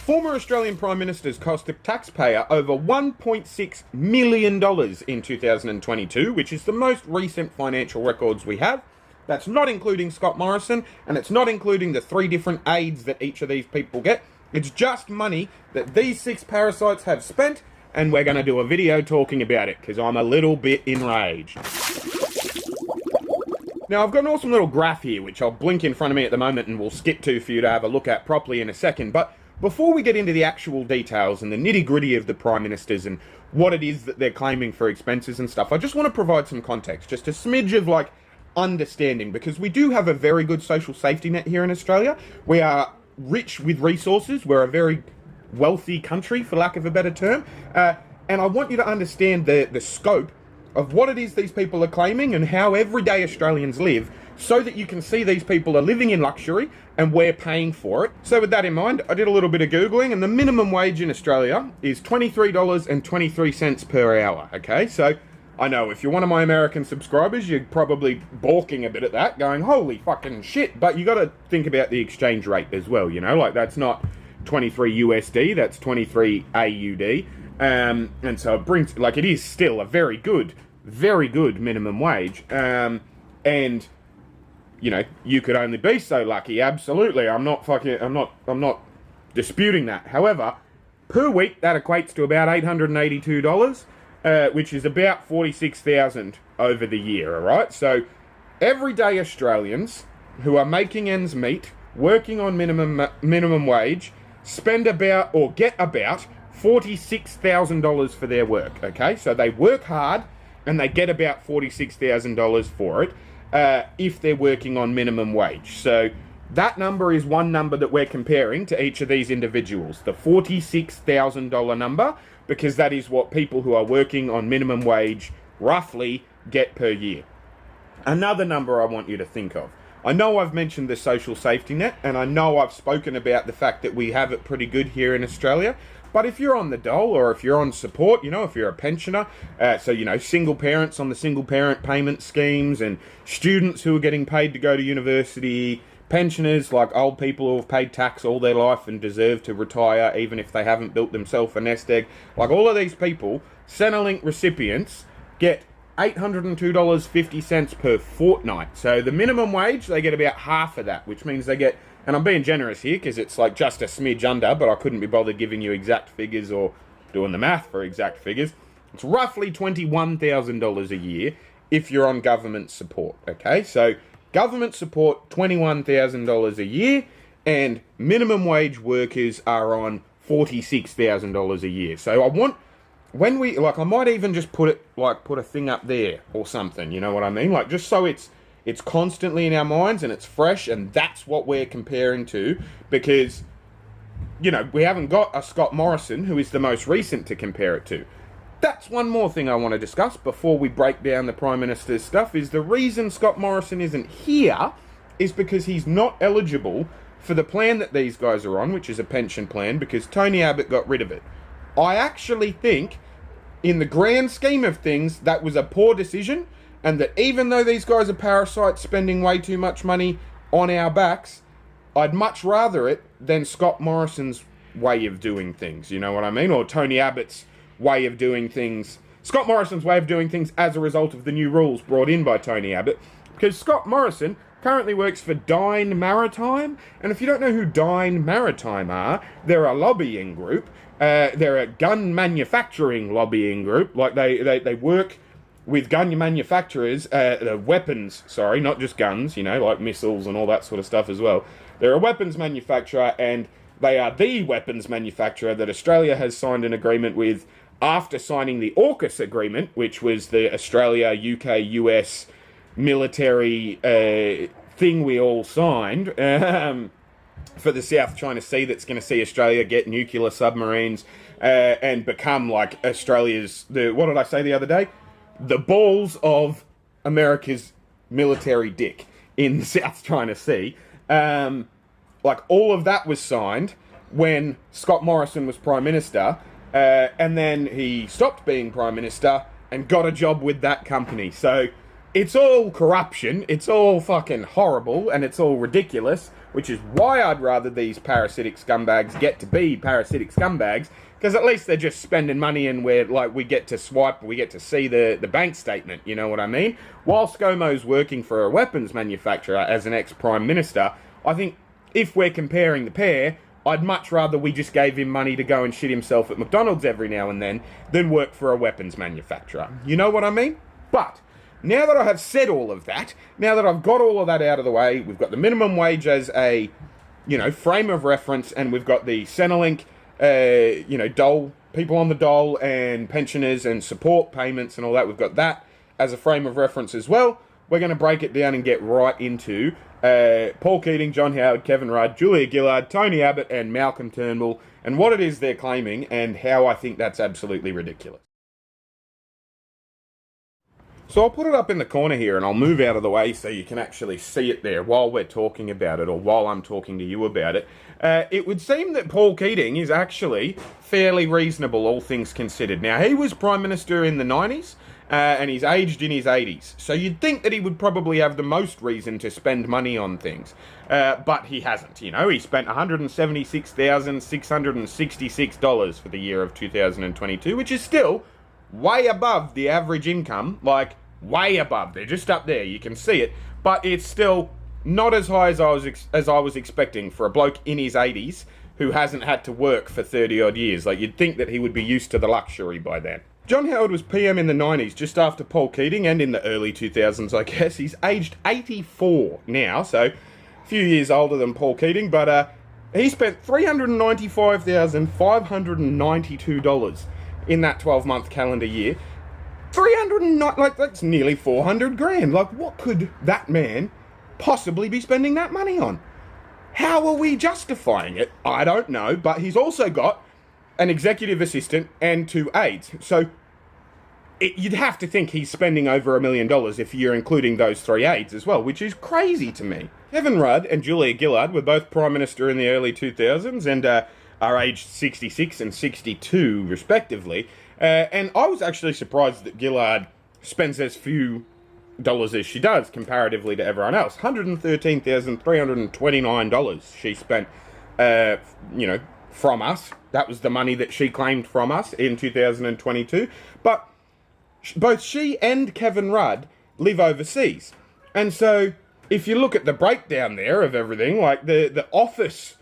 Former Australian Prime Ministers cost the taxpayer over $1.6 million in 2022, which is the most recent financial records we have. That's not including Scott Morrison, and it's not including the 3 different aids that each of these people get. It's just money that these 6 parasites have spent, and we're going to do a video talking about it, because I'm a little bit enraged. Now, I've got an awesome little graph here, which I'll blink in front of me at the moment, and we'll skip to for you to have a look at properly in a second, but before we get into the actual details and the nitty-gritty of the Prime Ministers and what it is that they're claiming for expenses and stuff, I just want to provide some context, just a smidge of, understanding, because we do have a very good social safety net here in Australia. We are rich with resources. We're a very wealthy country, for lack of a better term. And I want you to understand the scope of what it is these people are claiming and how everyday Australians live, so that you can see these people are living in luxury and we're paying for it. So with that in mind, I did a little bit of Googling, and the minimum wage in Australia is $23.23 per hour, okay? So I know if you're one of my American subscribers, you're probably balking a bit at that, going, holy fucking shit, but you got to think about the exchange rate as well, you know? That's not 23 USD, that's 23 AUD, and so it brings, it is still a very good minimum wage, and you could only be so lucky. Absolutely, I'm not disputing that. However, per week that equates to about $882, which is about $46,000 over the year. All right, so everyday Australians who are making ends meet, working on minimum wage, spend about or get about $46,000 for their work. Okay, so they work hard and they get about $46,000 for it. If they're working on minimum wage. So that number is one number that we're comparing to each of these individuals, the $46,000 number, because that is what people who are working on minimum wage roughly get per year. Another number I want you to think of. I know I've mentioned the social safety net, and I know I've spoken about the fact that we have it pretty good here in Australia. But if you're on the dole, or if you're on support, if you're a pensioner, single parents on the single parent payment schemes, and students who are getting paid to go to university, pensioners like old people who have paid tax all their life and deserve to retire even if they haven't built themselves a nest egg, all of these people, Centrelink recipients, get $802.50 per fortnight. So the minimum wage, they get about half of that, which means they get, and I'm being generous here because it's just a smidge under, but I couldn't be bothered giving you exact figures or doing the math for exact figures. It's roughly $21,000 a year if you're on government support, okay? So government support, $21,000 a year, and minimum wage workers are on $46,000 a year. So I want, when we, I might even just put a thing up there or something, you know what I mean? Just so it's constantly in our minds and it's fresh, and that's what we're comparing to, because, we haven't got a Scott Morrison, who is the most recent, to compare it to. That's one more thing I want to discuss before we break down the Prime Minister's stuff, is the reason Scott Morrison isn't here is because he's not eligible for the plan that these guys are on, which is a pension plan, because Tony Abbott got rid of it. I actually think, in the grand scheme of things, that was a poor decision, and that even though these guys are parasites spending way too much money on our backs, I'd much rather it than Scott Morrison's way of doing things, you know what I mean? Or Tony Abbott's way of doing things. Scott Morrison's way of doing things as a result of the new rules brought in by Tony Abbott. Because Scott Morrison currently works for Dine Maritime, and if you don't know who Dine Maritime are, they're a lobbying group. They're a gun manufacturing lobbying group. They work with gun manufacturers, weapons, not just guns, like missiles and all that sort of stuff as well. They're a weapons manufacturer, and they are the weapons manufacturer that Australia has signed an agreement with after signing the AUKUS agreement, which was the Australia, UK, US military thing we all signed for the South China Sea, that's going to see Australia get nuclear submarines and become Australia's, what did I say the other day? The balls of America's military dick in the South China Sea. All of that was signed when Scott Morrison was Prime Minister, and then he stopped being Prime Minister and got a job with that company. So it's all corruption, it's all fucking horrible, and it's all ridiculous, which is why I'd rather these parasitic scumbags get to be parasitic scumbags, because at least they're just spending money and we get to swipe, we get to see the bank statement, you know what I mean? While ScoMo's working for a weapons manufacturer as an ex-Prime Minister, I think if we're comparing the pair, I'd much rather we just gave him money to go and shit himself at McDonald's every now and then than work for a weapons manufacturer. You know what I mean? But now that I have said all of that, now that I've got all of that out of the way, we've got the minimum wage as a, frame of reference, and we've got the Centrelink, dole, people on the dole and pensioners and support payments and all that. We've got that as a frame of reference as well. We're going to break it down and get right into Paul Keating, John Howard, Kevin Rudd, Julia Gillard, Tony Abbott and Malcolm Turnbull, and what it is they're claiming and how I think that's absolutely ridiculous. So I'll put it up in the corner here and I'll move out of the way so you can actually see it there while we're talking about it, or while I'm talking to you about it. It would seem that Paul Keating is actually fairly reasonable, all things considered. Now, he was Prime Minister in the 90s, and he's aged in his 80s. So you'd think that he would probably have the most reason to spend money on things. But he hasn't, He spent $176,666 for the year of 2022, which is still way above the average income, way above. They're just up there, you can see it. But it's still not as high as I was expecting for a bloke in his 80s who hasn't had to work for 30-odd years. You'd think that he would be used to the luxury by then. John Howard was PM in the 90s, just after Paul Keating, and in the early 2000s, I guess. He's aged 84 now, so a few years older than Paul Keating, but he spent $395,592 in that 12-month calendar year. That's nearly 400 grand. What could that man possibly be spending that money on? How are we justifying it? I don't know, but he's also got an executive assistant and 2 aides. So you'd have to think he's spending over $1 million if you're including those 3 aides as well, which is crazy to me. Kevin Rudd and Julia Gillard were both Prime Minister in the early 2000s and are aged 66 and 62 respectively. And I was actually surprised that Gillard spends as few dollars as she does comparatively to everyone else. $113,329 she spent, from us. That was the money that she claimed from us in 2022. But both she and Kevin Rudd live overseas. And so if you look at the breakdown there of everything, the office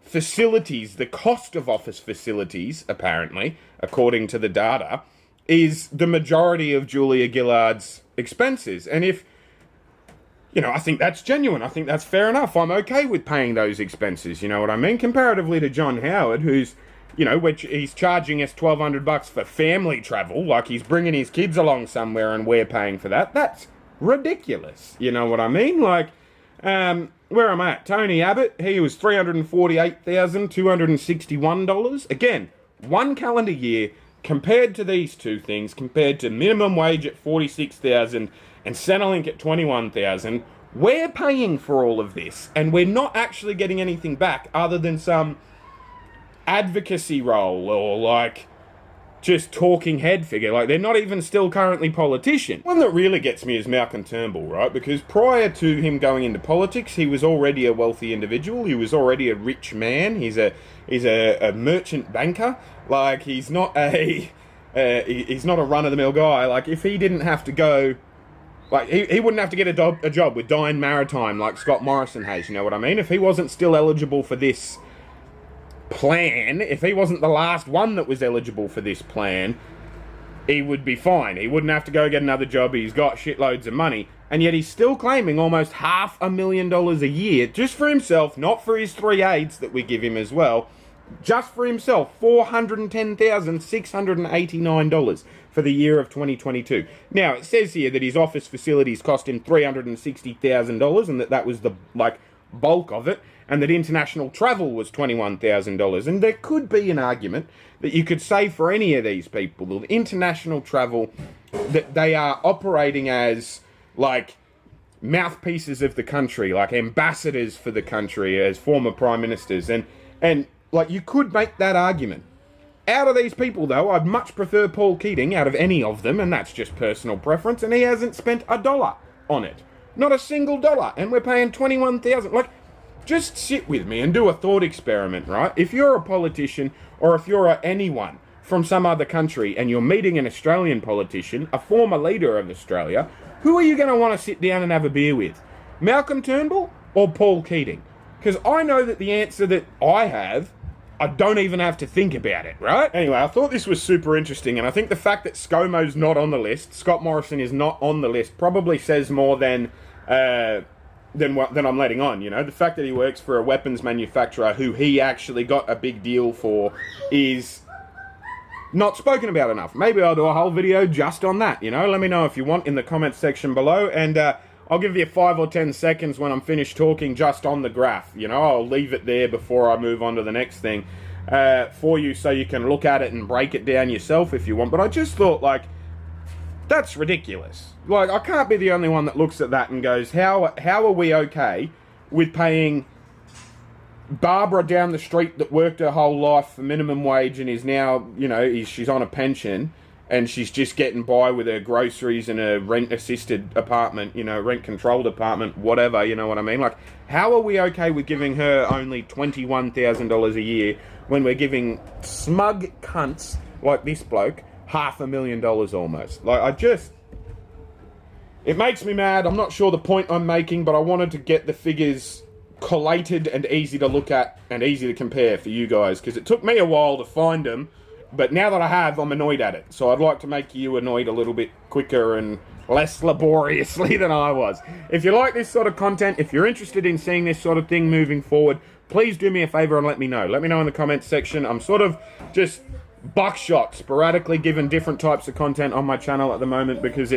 facilities, the cost of office facilities, apparently, according to the data, is the majority of Julia Gillard's expenses. And if, I think that's genuine. I think that's fair enough. I'm okay with paying those expenses, you know what I mean? Comparatively to John Howard, who's, which he's charging us $1,200 for family travel, he's bringing his kids along somewhere and we're paying for that. That's ridiculous, you know what I mean? Where am I at? Tony Abbott, he was $348,261. Again, one calendar year. Compared to these two things, compared to minimum wage at $46,000 and Centrelink at $21,000, we're paying for all of this, and we're not actually getting anything back other than some advocacy role or just talking head figure. They're not even still currently politicians. One that really gets me is Malcolm Turnbull, right? Because prior to him going into politics, he was already a wealthy individual. He was already a rich man. He's a merchant banker. He's not a run-of-the-mill guy. If he didn't have to go, he wouldn't have to get a job with Dine Maritime like Scott Morrison has, you know what I mean? If he wasn't still eligible for this plan, if he wasn't the last one that was eligible for this plan, he would be fine. He wouldn't have to go get another job. He's got shitloads of money. And yet he's still claiming almost $500,000 a year just for himself, not for his 3 aides that we give him as well. Just for himself, $410,689 for the year of 2022. Now, it says here that his office facilities cost him $360,000 and that was the, bulk of it, and that international travel was $21,000. And there could be an argument that you could say for any of these people, the international travel, that they are operating as, mouthpieces of the country, ambassadors for the country as former prime ministers. And you could make that argument. Out of these people, though, I'd much prefer Paul Keating out of any of them, and that's just personal preference, and he hasn't spent $1 on it. Not a single dollar, and we're paying $21,000. just sit with me and do a thought experiment, right? If you're a politician or if you're anyone from some other country and you're meeting an Australian politician, a former leader of Australia, who are you going to want to sit down and have a beer with? Malcolm Turnbull or Paul Keating? Because I know that the answer that I have, I don't even have to think about it, right? Anyway, I thought this was super interesting, and I think the fact that ScoMo's not on the list, Scott Morrison is not on the list, probably says more than I'm letting on, you know? The fact that he works for a weapons manufacturer who he actually got a big deal for is not spoken about enough. Maybe I'll do a whole video just on that, you know? Let me know if you want in the comments section below, and I'll give you 5 or 10 seconds when I'm finished talking just on the graph. You know, I'll leave it there before I move on to the next thing for you so you can look at it and break it down yourself if you want. But I just thought, like, that's ridiculous. Like, I can't be the only one that looks at that and goes, how are we okay with paying Barbara down the street that worked her whole life for minimum wage and is now, you know, she's on a pension, and she's just getting by with her groceries in a rent-assisted apartment, you know, rent-controlled apartment, whatever, you know what I mean? Like, how are we okay with giving her only $21,000 a year when we're giving smug cunts like this bloke $500,000 almost? Like, it makes me mad. I'm not sure the point I'm making, but I wanted to get the figures collated and easy to look at and easy to compare for you guys, because it took me a while to find them. But now that I have, I'm annoyed at it. So I'd like to make you annoyed a little bit quicker and less laboriously than I was. If you like this sort of content, if you're interested in seeing this sort of thing moving forward, please do me a favor and let me know. Let me know in the comments section. I'm sort of just buckshot, sporadically given different types of content on my channel at the moment because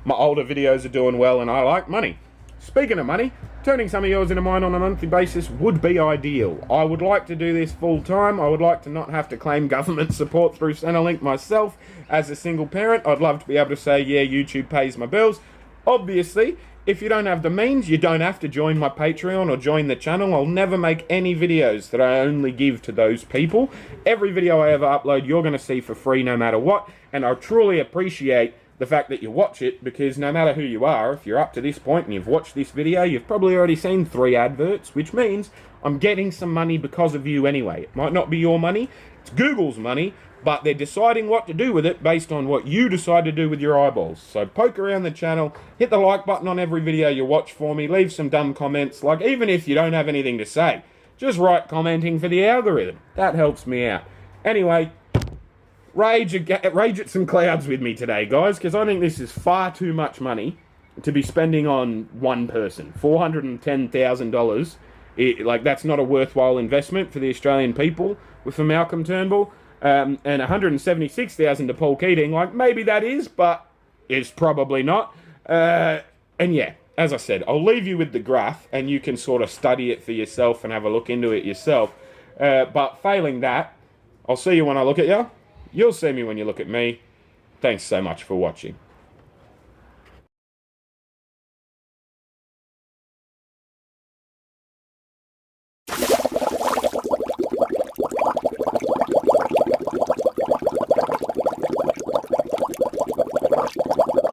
my older videos are doing well and I like money. Speaking of money, turning some of yours into mine on a monthly basis would be ideal. I would like to do this full time. I would like to not have to claim government support through Centrelink myself as a single parent. I'd love to be able to say, yeah, YouTube pays my bills. Obviously, if you don't have the means, you don't have to join my Patreon or join the channel. I'll never make any videos that I only give to those people. Every video I ever upload, you're going to see for free no matter what. And I truly appreciate the fact that you watch it, because no matter who you are, if you're up to this point and you've watched this video, you've probably already seen 3 adverts, which means I'm getting some money because of you anyway. It might not be your money, it's Google's money, but they're deciding what to do with it based on what you decide to do with your eyeballs. So poke around the channel, hit the like button on every video you watch for me, leave some dumb comments, like even if you don't have anything to say, just write commenting for the algorithm. That helps me out. Anyway, rage at some clouds with me today, guys, because I think this is far too much money to be spending on one person. $410,000, like, that's not a worthwhile investment for the Australian people for Malcolm Turnbull, and $176,000 to Paul Keating. Like, maybe that is, but it's probably not. And yeah, as I said, I'll leave you with the graph, and you can sort of study it for yourself and have a look into it yourself. But failing that, I'll see you when I look at you. You'll see me when you look at me. Thanks so much for watching.